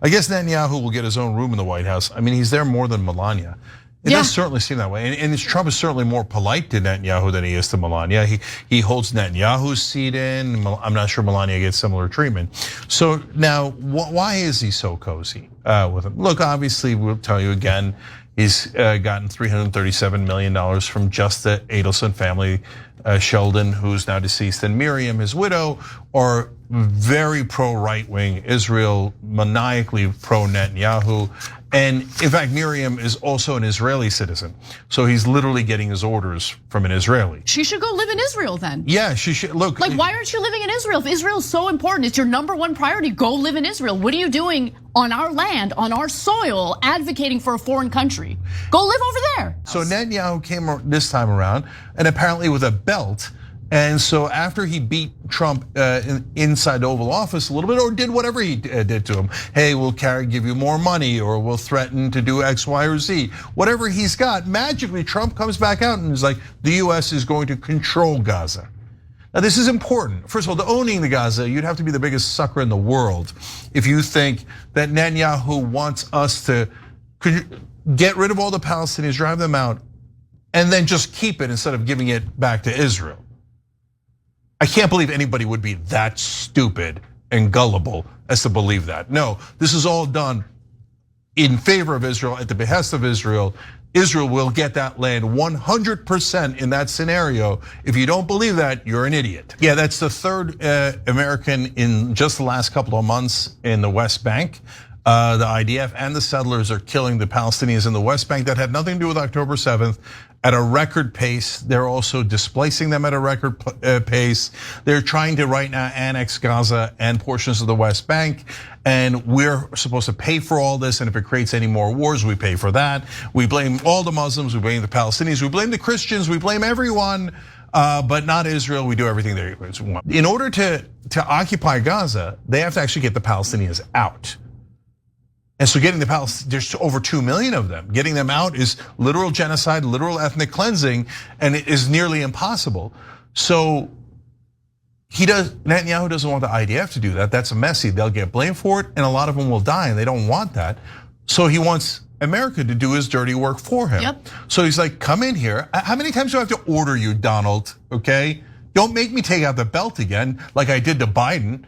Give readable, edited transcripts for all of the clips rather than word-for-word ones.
I guess Netanyahu will get his own room in the White House. I mean, he's there more than Melania. It does certainly seem that way. And Trump is certainly more polite to Netanyahu than he is to Melania. He holds Netanyahu's seat in. I'm not sure Melania gets similar treatment. So now, why is he so cozy with him? Look, obviously, we'll tell you again, he's gotten $337 million from just the Adelson family. Sheldon, who's now deceased, and Miriam, his widow, are very pro-right wing Israel, maniacally pro-Netanyahu. And in fact, Miriam is also an Israeli citizen. So he's literally getting his orders from an Israeli. She should go live in Israel then. Yeah, she should. Look. Like, why aren't you living in Israel? If Israel's so important, it's your #1 priority, go live in Israel. What are you doing on our land, on our soil, advocating for a foreign country? Go live over there. So Netanyahu came this time around, and apparently with a belt. And so after he beat Trump inside the Oval Office a little bit, or did whatever he did to him, hey, we'll give you more money, or we'll threaten to do X, Y, or Z. Whatever he's got, magically Trump comes back out and is like, the US is going to control Gaza. Now this is important. First of all, to owning the Gaza, you'd have to be the biggest sucker in the world if you think that Netanyahu wants us to get rid of all the Palestinians, drive them out, and then just keep it instead of giving it back to Israel. I can't believe anybody would be that stupid and gullible as to believe that. No, this is all done in favor of Israel, at the behest of Israel. Israel will get that land 100% in that scenario. If you don't believe that, you're an idiot. Yeah, that's the third American in just the last couple of months in the West Bank. The IDF and the settlers are killing the Palestinians in the West Bank. That had nothing to do with October 7th. At a record pace, they're also displacing them at a record pace. They're trying to right now annex Gaza and portions of the West Bank. And we're supposed to pay for all this. And if it creates any more wars, we pay for that. We blame all the Muslims, we blame the Palestinians, we blame the Christians, we blame everyone, but not Israel. We do everything they want. In order to occupy Gaza, they have to actually get the Palestinians out. And so getting the Palestinians, there's over 2 million of them. Getting them out is literal genocide, literal ethnic cleansing, and it is nearly impossible. So Netanyahu doesn't want the IDF to do that. That's messy. They'll get blamed for it, and a lot of them will die, and they don't want that. So he wants America to do his dirty work for him. Yep. So he's like, come in here. How many times do I have to order you, Donald? Okay, don't make me take out the belt again, like I did to Biden.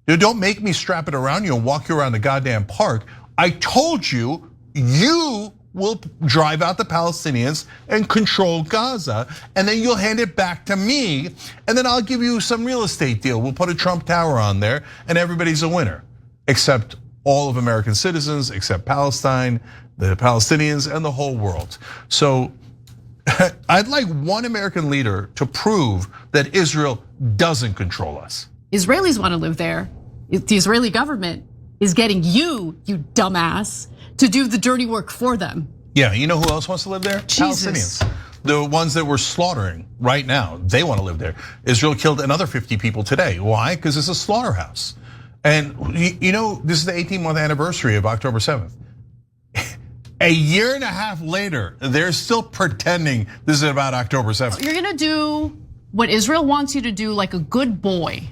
Don't make me strap it around you and walk you around the goddamn park. I told you, you will drive out the Palestinians and control Gaza, and then you'll hand it back to me, and then I'll give you some real estate deal. We'll put a Trump Tower on there, and everybody's a winner, except all of American citizens, except Palestine, the Palestinians, and the whole world. So I'd like one American leader to prove that Israel doesn't control us. Israelis want to live there. The Israeli government is getting you dumbass, to do the dirty work for them. Yeah, you know who else wants to live there? Jesus. Palestinians. The ones that we're slaughtering right now, they want to live there. Israel killed another 50 people today. Why? Because it's a slaughterhouse. And you know, this is the 18-month anniversary of October 7th. A year and a half later, they're still pretending this is about October 7th. You're gonna do what Israel wants you to do like a good boy.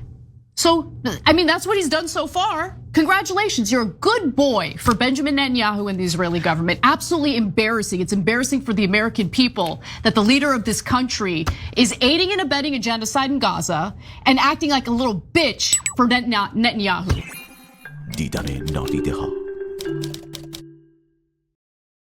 So, I mean, that's what he's done so far. Congratulations, you're a good boy for Benjamin Netanyahu and the Israeli government. Absolutely embarrassing. It's embarrassing for the American people that the leader of this country is aiding and abetting a genocide in Gaza and acting like a little bitch for Netanyahu. دیدن نادیده ها